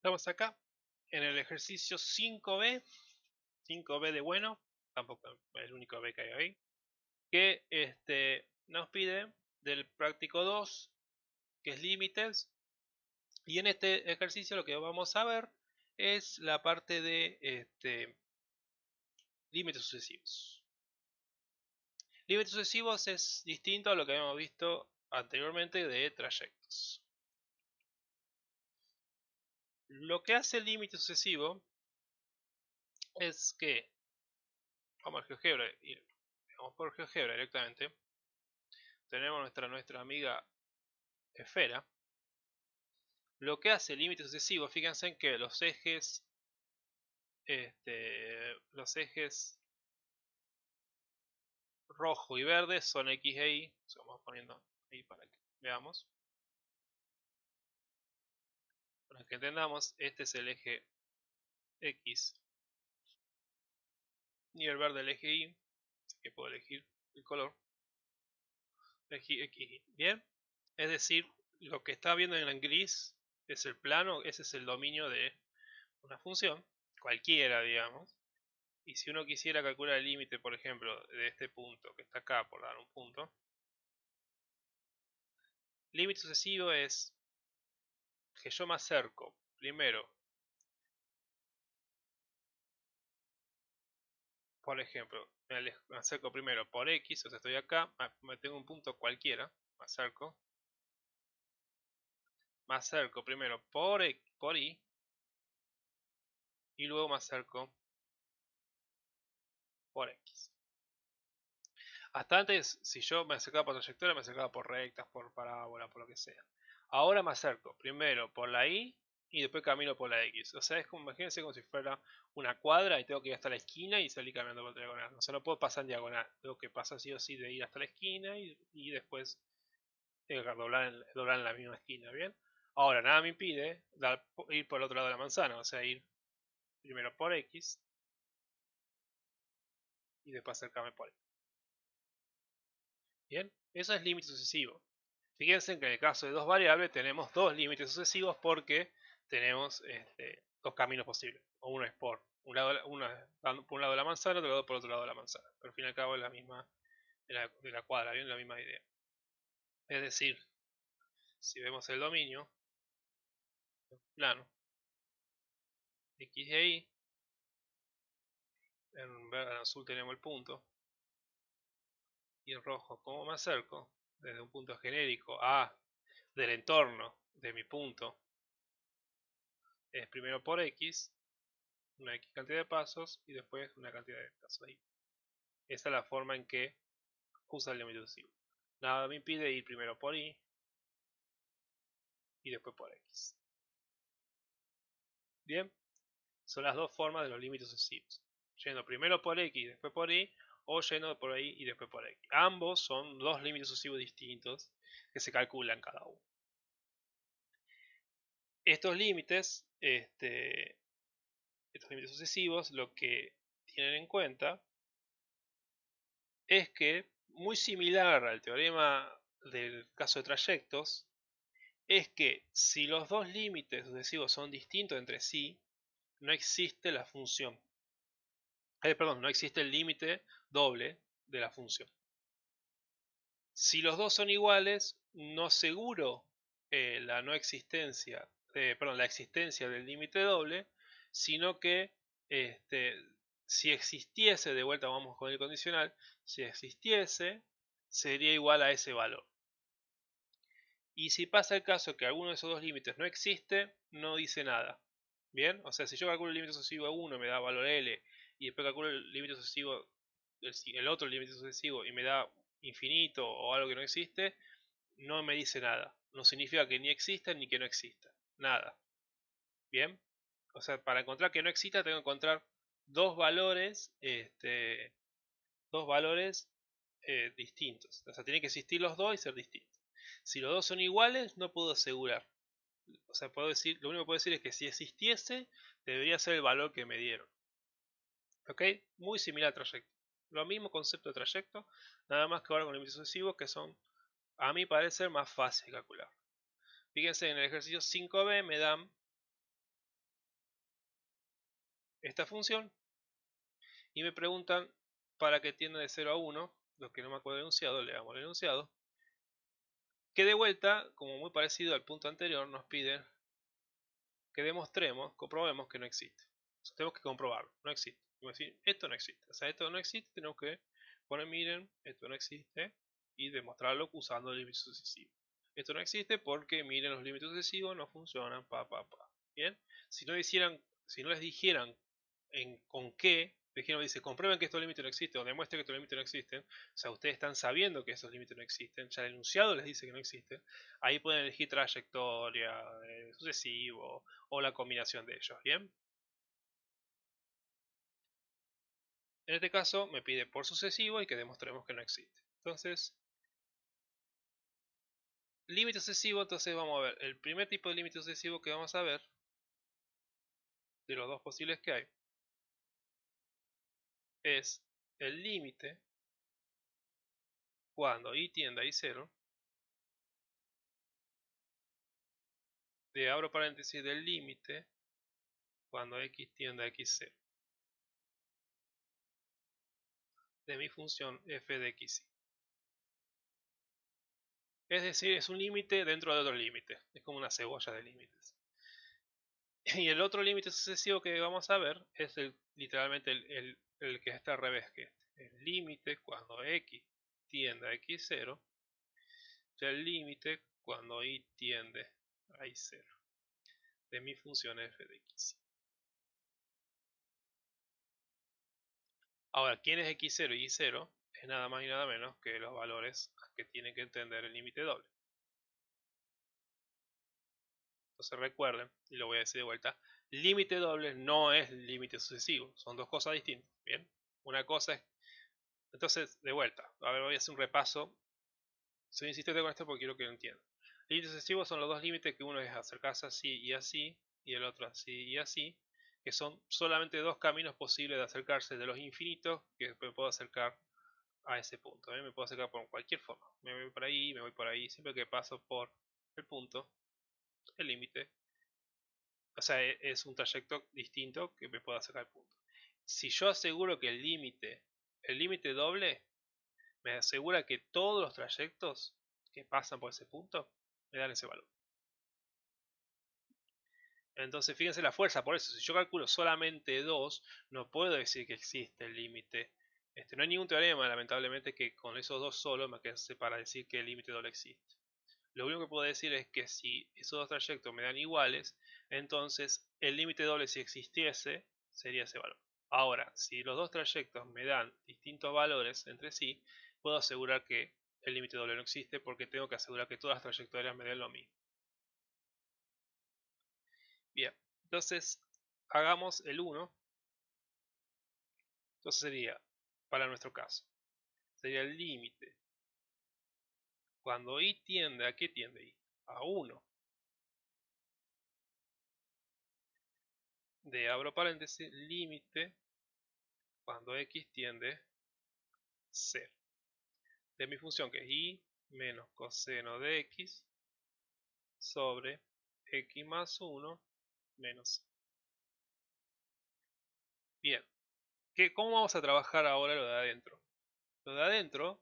Estamos acá en el ejercicio 5B, 5B de bueno, tampoco es el único B que hay ahí, que nos pide del práctico 2, que es límites, y en este ejercicio lo que vamos a ver es la parte de límites sucesivos. Límites sucesivos es distinto a lo que habíamos visto anteriormente de trayectos. Lo que hace el límite sucesivo es que, vamos al GeoGebra y vamos por GeoGebra directamente, tenemos nuestra amiga esfera. Lo que hace el límite sucesivo, fíjense en que los ejes rojo y verde son X e Y. Vamos poniendo ahí para que veamos. Para que entendamos, este es el eje X y el verde el eje Y. Así que puedo elegir el color. X, Y. Bien. Es decir, lo que está viendo en gris es el plano, ese es el dominio de una función, cualquiera, digamos. Y si uno quisiera calcular el límite, por ejemplo, de este punto que está acá, por dar un punto, límite sucesivo es que yo me acerco primero, por ejemplo, me acerco primero por X, o sea, estoy acá, me tengo un punto cualquiera, me acerco primero por Y, y luego me acerco por X. Hasta antes, si yo me acercaba por trayectoria, me acercaba por rectas, por parábola, por lo que sea. Ahora me acerco primero por la Y y después camino por la X. O sea, es como, imagínense como si fuera una cuadra y tengo que ir hasta la esquina y salir caminando por diagonal. O sea, no puedo pasar en diagonal. Tengo que pasar sí o sí de ir hasta la esquina y después tengo que doblar en la misma esquina, ¿bien? Ahora, nada me impide ir por el otro lado de la manzana. O sea, ir primero por X y después acercarme por Y. Bien, eso es límite sucesivo. Fíjense que en el caso de dos variables tenemos dos límites sucesivos porque tenemos dos caminos posibles. O uno es por un lado, por un lado de la manzana, otro lado por otro lado de la manzana. Pero al fin y al cabo es la misma de la cuadra, bien, la misma idea. Es decir, si vemos el dominio, plano, X e Y, en azul tenemos el punto, y en rojo, ¿cómo me acerco? Desde un punto genérico a del entorno de mi punto, es primero por X, una X cantidad de pasos y después una cantidad de pasos Y. Esa es la forma en que usa el límite sucesivo. Nada me impide ir primero por Y y después por X. Bien, son las dos formas de los límites sucesivos. Yendo primero por X y después por Y, o yendo por Y y después por X. Ambos son dos límites sucesivos distintos que se calculan cada uno. Estos límites sucesivos, lo que tienen en cuenta es que, muy similar al teorema del caso de trayectos, es que si los dos límites sucesivos son distintos entre sí, no existe la función. Perdón, no existe el límite doble de la función. Si los dos son iguales, no aseguro la no existencia, la existencia del límite doble, sino que si existiese, de vuelta vamos con el condicional, si existiese, sería igual a ese valor. Y si pasa el caso que alguno de esos dos límites no existe, no dice nada. Bien, o sea, si yo calculo el límite sucesivo a 1 me da valor L y después calculo el límite sucesivo, el otro límite sucesivo y me da infinito o algo que no existe, no me dice nada. No significa que ni exista ni que no exista. Nada. Bien, o sea, para encontrar que no exista tengo que encontrar dos valores, distintos. O sea, tienen que existir los dos y ser distintos. Si los dos son iguales, no puedo asegurar. O sea, puedo decir, lo único que puedo decir es que si existiese, debería ser el valor que me dieron. ¿Ok? Muy similar al trayecto. Lo mismo concepto de trayecto, nada más que ahora con límites sucesivos que son, a mi parecer, más fáciles de calcular. Fíjense, en el ejercicio 5b me dan esta función y me preguntan para que tienda de 0 a 1, lo que no me acuerdo del enunciado, le damos el enunciado, que de vuelta, como muy parecido al punto anterior, nos piden que demostremos, comprobemos que no existe. O sea, tenemos que comprobarlo, no existe. Tenemos que decir, esto no existe. O sea, esto no existe, tenemos que poner, miren, esto no existe, y demostrarlo usando el límite sucesivo. Esto no existe porque, miren, los límites sucesivos no funcionan, Bien, si no les dijeran con qué, dice, comprueben que estos límites no existen o demuestren que estos límites no existen, o sea, ustedes están sabiendo que esos límites no existen, ya el enunciado les dice que no existen, ahí pueden elegir trayectoria, sucesivo o la combinación de ellos, ¿bien? En este caso me pide por sucesivo y que demostremos que no existe. Entonces, límite sucesivo, entonces vamos a ver, el primer tipo de límite sucesivo que vamos a ver, de los dos posibles que hay, es el límite cuando i tiende a i0 de abro paréntesis del límite cuando x tiende a x0 de mi función f de x. Es decir, es un límite dentro de otro límite. Es como una cebolla de límites. Y el otro límite sucesivo que vamos a ver es literalmente el que está al revés que este. El límite cuando x tiende a x0 y el límite cuando y tiende a y0 de mi función f de x. Ahora, ¿quién es x0 y y0? Es nada más y nada menos que los valores que tienen que entender el límite doble. Entonces recuerden, y lo voy a decir de vuelta, límite doble no es límite sucesivo, son dos cosas distintas, ¿bien? Una cosa es... Entonces, de vuelta, a ver, voy a hacer un repaso. Soy insistente con esto porque quiero que lo entiendan. Límites sucesivos son los dos límites que uno es acercarse así, y el otro así y así, que son solamente dos caminos posibles de acercarse de los infinitos que me puedo acercar a ese punto. Me puedo acercar por cualquier forma. Me voy por ahí, me voy por ahí, siempre que paso por el punto, el límite. O sea, es un trayecto distinto que me pueda sacar el punto. Si yo aseguro que el límite doble, me asegura que todos los trayectos que pasan por ese punto me dan ese valor. Entonces, fíjense la fuerza, por eso, si yo calculo solamente 2, no puedo decir que existe el límite. No hay ningún teorema, lamentablemente, que con esos dos solo me quede para decir que el límite doble existe. Lo único que puedo decir es que si esos dos trayectos me dan iguales, entonces el límite doble, si existiese, sería ese valor. Ahora, si los dos trayectos me dan distintos valores entre sí, puedo asegurar que el límite doble no existe porque tengo que asegurar que todas las trayectorias me den lo mismo. Bien, entonces hagamos el 1. Entonces sería, para nuestro caso, sería el límite cuando i tiende, ¿a qué tiende i? A 1. De abro paréntesis, límite cuando x tiende a 0. De mi función que es i menos coseno de x sobre x más 1 menos 0. Bien, ¿cómo vamos a trabajar ahora lo de adentro? Lo de adentro,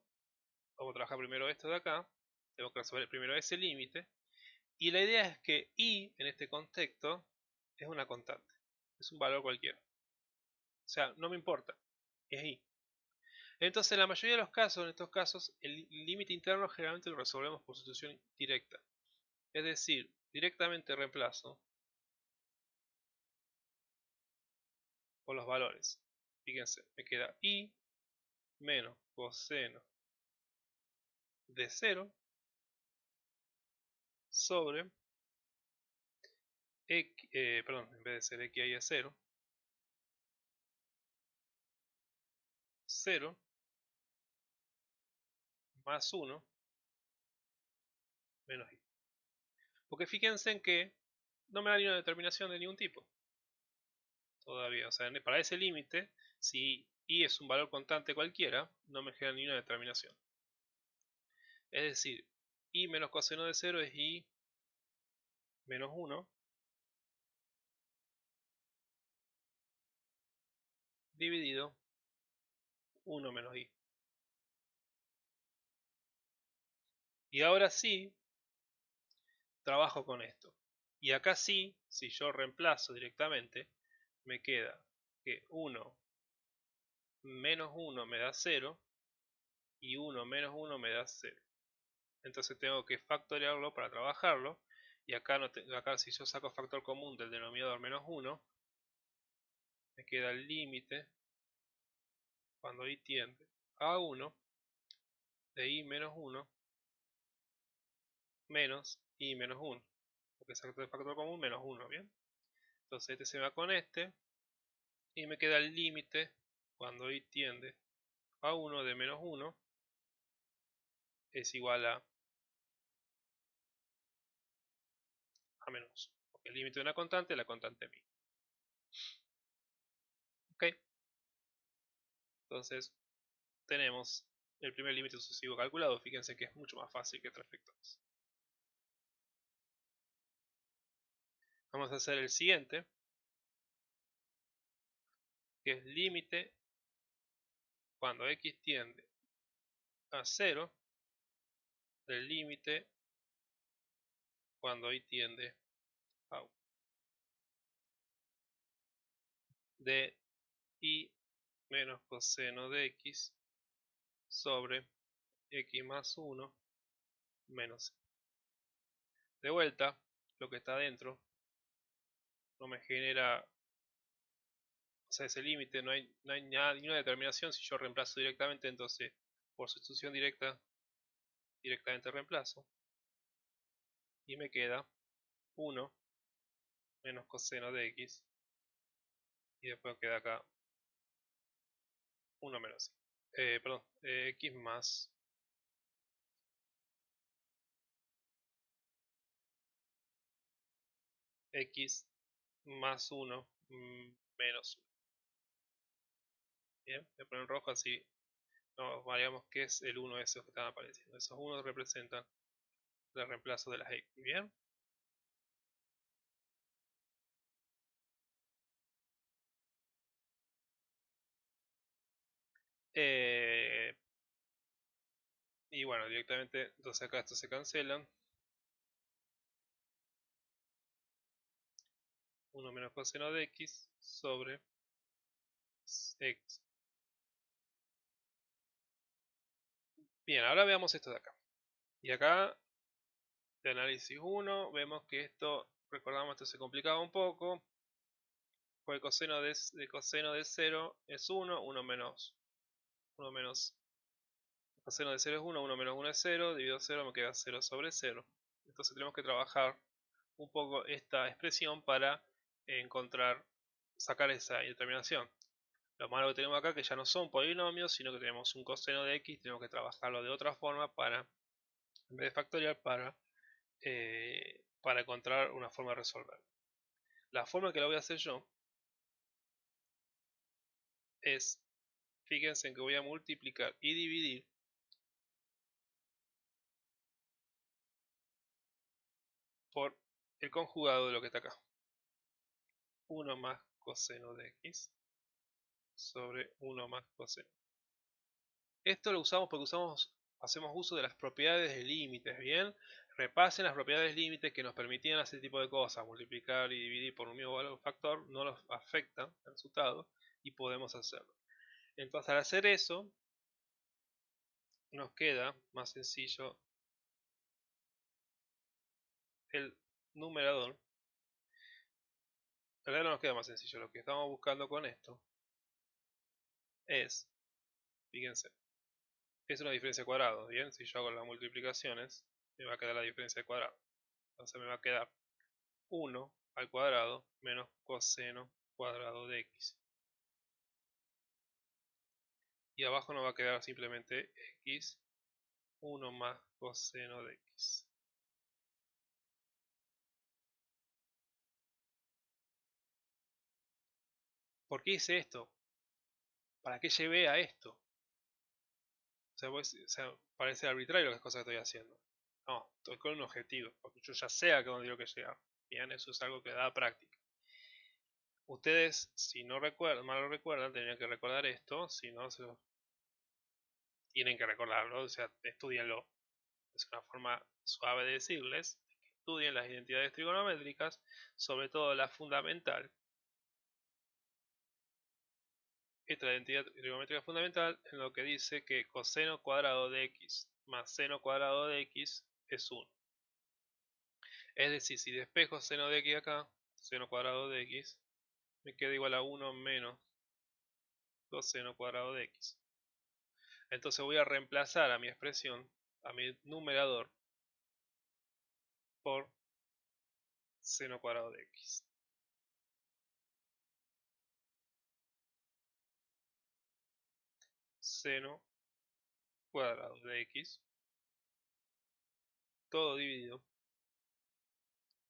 vamos a trabajar primero esto de acá, tengo que resolver primero ese límite, y la idea es que i en este contexto es una constante, es un valor cualquiera. O sea, no me importa, es i. Entonces, en la mayoría de los casos, en estos casos, el límite interno generalmente lo resolvemos por sustitución directa. Es decir, directamente reemplazo por los valores. Fíjense, me queda i menos coseno de 0 sobre x, perdón, en vez de ser x ahí es 0, 0 más 1 menos i. Porque fíjense en que no me da ni una determinación de ningún tipo. Todavía, o sea, para ese límite, si i es un valor constante cualquiera, no me genera ni una determinación. Es decir, i menos coseno de 0 es i menos 1 dividido 1 menos i. Y ahora sí, trabajo con esto. Y acá sí, si yo reemplazo directamente, me queda que 1 menos 1 me da 0 y 1 menos 1 me da 0. Entonces tengo que factoriarlo para trabajarlo. Y acá, acá si yo saco factor común del denominador menos 1, me queda el límite cuando i tiende a 1 de i menos 1 menos i menos 1. Porque saco el factor común menos 1, ¿bien? Entonces este se va con este y me queda el límite cuando i tiende a 1 de menos 1 es igual a menos 1. Porque el límite de una constante es la constante mi. ¿Ok? Entonces tenemos el primer límite sucesivo calculado. Fíjense que es mucho más fácil que trayectorias. Vamos a hacer el siguiente, que es límite cuando x tiende a 0 del límite cuando y tiende a 1 de y menos coseno de x sobre x más 1 menos. De vuelta, lo que está adentro no me genera, o sea, ese límite, no hay nada, ninguna determinación. Si yo reemplazo directamente, entonces por sustitución directamente reemplazo y me queda 1 menos coseno de x y después queda acá 1 menos y. Perdón, x más x más 1 menos 1. Bien, voy a poner en rojo así nos variamos qué es el 1 esos que están apareciendo. Esos 1 representan el reemplazo de las x. Bien. Y bueno, directamente, entonces acá estos se cancelan. 1 menos coseno de x sobre x. Bien, ahora veamos esto de acá. Y acá, de análisis 1, vemos que esto, recordamos, esto se complicaba un poco. Pues el coseno de 0 es 1, 1 menos coseno de 0 es 1, 1 menos 1 es 0, dividido 0 me queda 0 sobre 0. Entonces tenemos que trabajar un poco esta expresión para sacar esa determinación. Lo malo que tenemos acá es que ya no son polinomios, sino que tenemos un coseno de x, tenemos que trabajarlo de otra forma en vez de factorial, para encontrar una forma de resolver. La forma que lo voy a hacer yo es, fíjense en que voy a multiplicar y dividir por el conjugado de lo que está acá. 1 más coseno de x sobre 1 más coseno. Esto lo usamos porque hacemos uso de las propiedades de límites, ¿bien? Repasen las propiedades de límites que nos permitían hacer este tipo de cosas, multiplicar y dividir por un mismo valor factor, no nos afecta el resultado y podemos hacerlo. Entonces al hacer eso, nos queda más sencillo el numerador. En realidad no nos queda más sencillo, lo que estamos buscando con esto es, fíjense, es una diferencia de cuadrados, ¿bien? Si yo hago las multiplicaciones, me va a quedar la diferencia de cuadrados. Entonces me va a quedar 1 al cuadrado menos coseno cuadrado de x. Y abajo nos va a quedar simplemente x, 1 más coseno de x. ¿Por qué hice esto? ¿Para qué llevé a esto? O sea, parece arbitrario las cosas que estoy haciendo. No, estoy con un objetivo, porque yo ya sé a dónde tengo que llegar. Bien, eso es algo que da práctica. Ustedes, si no recuerdan, mal lo recuerdan, tendrían que recordar esto, si no, tienen que recordarlo, o sea, estudienlo. Es una forma suave de decirles que estudien las identidades trigonométricas, sobre todo la fundamental. Esta identidad trigonométrica fundamental en lo que dice que coseno cuadrado de x más seno cuadrado de x es 1. Es decir, si despejo seno de x acá, seno cuadrado de x, me queda igual a 1 menos coseno cuadrado de x. Entonces voy a reemplazar a mi expresión, a mi numerador, por seno cuadrado de x. Seno cuadrado de x, todo dividido,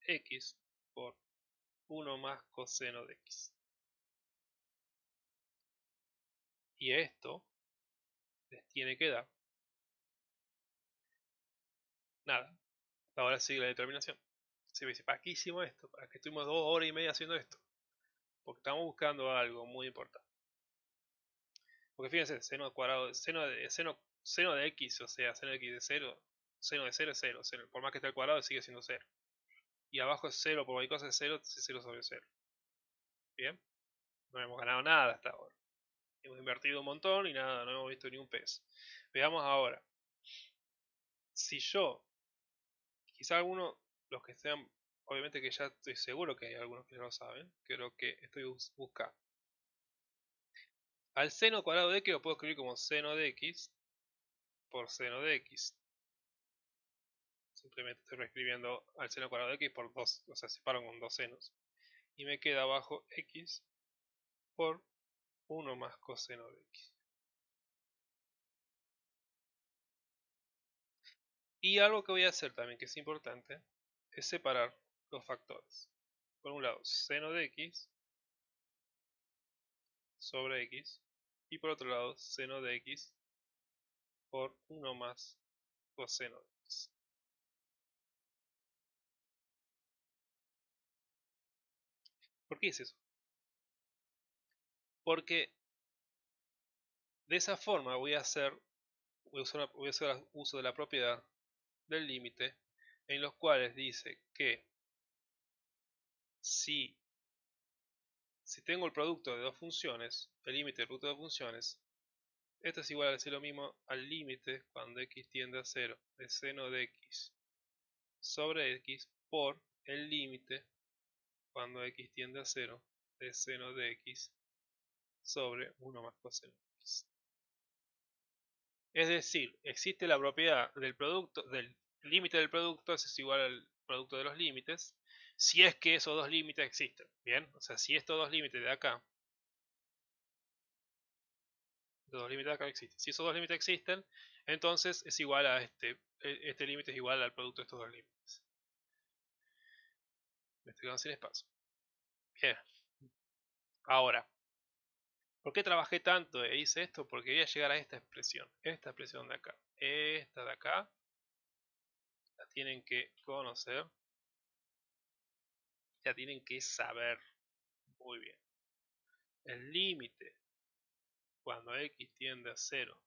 x por 1 más coseno de x. Y esto les tiene que dar nada. Ahora sigue la determinación. Se me dice, ¿para qué hicimos esto? ¿Para qué estuvimos 2 horas y media haciendo esto? Porque estamos buscando algo muy importante. Porque fíjense, seno cuadrado, seno de x, o sea, seno de x de 0, seno de 0 es 0, por más que esté al cuadrado sigue siendo 0. Y abajo es 0, por cualquier cosa es 0, es 0 sobre 0. Bien, no hemos ganado nada hasta ahora. Hemos invertido un montón y nada, no hemos visto ni un peso. Veamos ahora. Si yo, quizá algunos, los que sean, obviamente que ya estoy seguro que hay algunos que no lo saben, que es lo que estoy buscando. Al seno cuadrado de x lo puedo escribir como seno de x por seno de x. Simplemente estoy reescribiendo al seno cuadrado de x por 2, o sea, separo con 2 senos. Y me queda abajo x por 1 más coseno de x. Y algo que voy a hacer también que es importante es separar los factores. Por un lado, seno de x sobre x. Y por otro lado, seno de x por 1 más coseno de x. ¿Por qué hice eso? Porque de esa forma voy a hacer uso de la propiedad del límite, en los cuales dice que si tengo el producto de dos funciones, el límite del producto de dos funciones, esto es igual a decir lo mismo al límite cuando x tiende a 0 de seno de x sobre x por el límite cuando x tiende a 0 de seno de x sobre 1 más coseno de x. Es decir, existe la propiedad del producto, del límite del producto, es igual al producto de los límites, si es que esos dos límites existen. Bien, o sea, si estos dos límites de acá, existen, si esos dos límites existen, entonces es igual a este límite es igual al producto de estos dos límites. Me estoy quedando sin espacio. Bien, ahora, ¿por qué trabajé tanto e hice esto? Porque quería llegar a esta expresión de acá. Esta de acá la tienen que conocer, la tienen que saber muy bien. El límite cuando x tiende a 0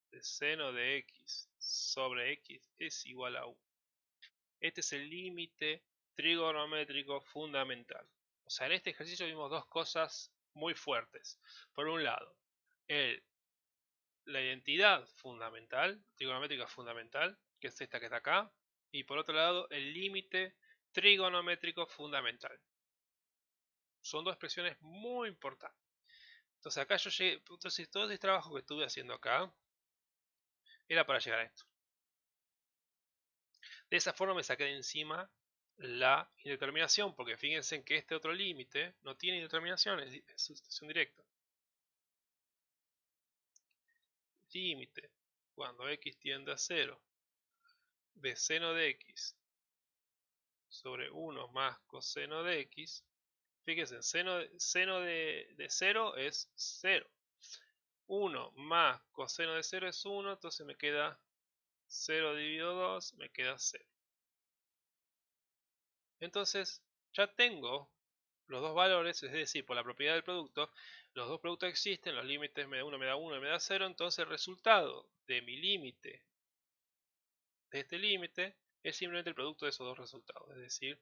de seno de x sobre x es igual a 1. Este es el límite trigonométrico fundamental. O sea, en este ejercicio vimos dos cosas muy fuertes. Por un lado, la identidad fundamental, trigonométrica fundamental, que es esta que está acá. Y por otro lado, el límite trigonométrico fundamental. Son dos expresiones muy importantes. Entonces acá yo llegué, entonces todo este trabajo que estuve haciendo acá era para llegar a esto. De esa forma me saqué de encima la indeterminación, porque fíjense en que este otro límite no tiene indeterminación, es sustitución directa. Límite cuando x tiende a 0 de seno de x sobre 1 más coseno de x. Fíjense, seno de 0 es 0. 1 más coseno de 0 es 1, entonces me queda 0 dividido 2, me queda 0. Entonces ya tengo los dos valores, es decir, por la propiedad del producto, los dos productos existen, los límites me da 1 me da 1 y me da 0, entonces el resultado de mi límite, de este límite, es simplemente el producto de esos dos resultados, es decir,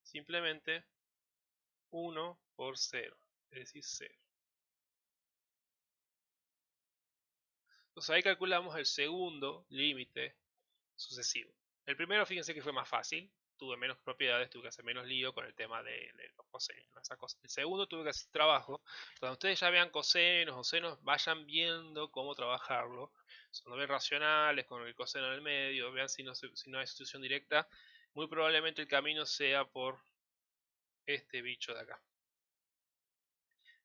simplemente 1 por 0, es decir, 0. Entonces ahí calculamos el segundo límite sucesivo. El primero, fíjense que fue más fácil, tuve menos propiedades, tuve que hacer menos lío con el tema de los cosenos, esa cosa. El segundo tuve que hacer trabajo. Cuando ustedes ya vean cosenos o senos, vayan viendo cómo trabajarlo. Son ven racionales con el coseno en el medio, vean si no hay sustitución directa. Muy probablemente el camino sea por este bicho de acá.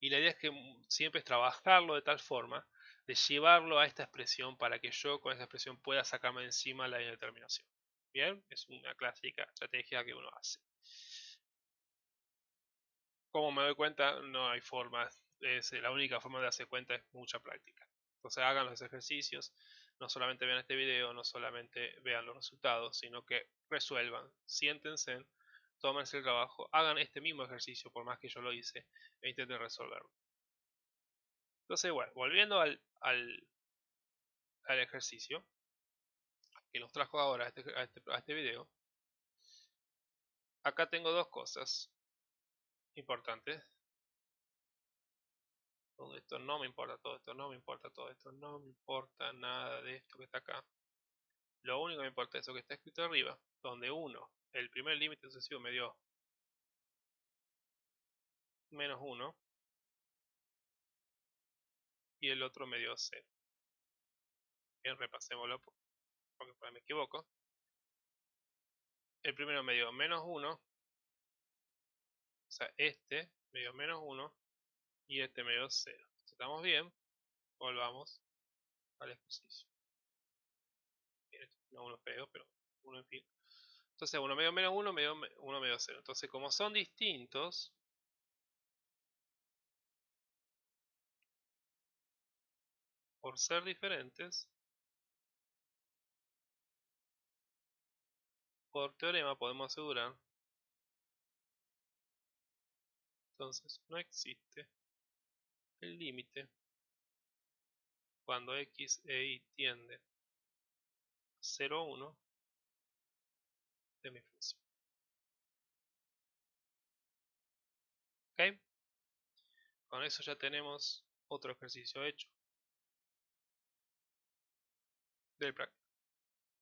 Y la idea es que siempre es trabajarlo de tal forma de llevarlo a esta expresión para que yo con esta expresión pueda sacarme de encima la indeterminación. Bien, es una clásica estrategia que uno hace. Como me doy cuenta, no hay forma. La única forma de darse cuenta es mucha práctica. Entonces hagan los ejercicios, no solamente vean este video, no solamente vean los resultados, sino que resuelvan, siéntense, tómense el trabajo, hagan este mismo ejercicio, por más que yo lo hice, e intenten resolverlo. Entonces, bueno, volviendo al ejercicio que nos trajo ahora a este video, acá tengo dos cosas importantes. Todo esto no me importa, todo esto no me importa, todo esto no me importa nada de esto que está acá. Lo único que me importa es eso que está escrito arriba, donde el primer límite sucesivo me dio menos 1 y el otro me dio 0. Bien, repasémoslo porque por ahí me equivoco. El primero me dio menos 1, o sea, este me dio menos 1 y este me dio 0. Si estamos bien, volvamos al ejercicio. Bien, no uno feo, pero uno en fin. Entonces uno me dio menos 1, uno me dio 0. Entonces como son distintos, por ser diferentes, por teorema podemos asegurar, entonces no existe el límite cuando x e y tiende a 0 a 1 de mi función. ¿Ok? Con eso ya tenemos otro ejercicio hecho del práctico.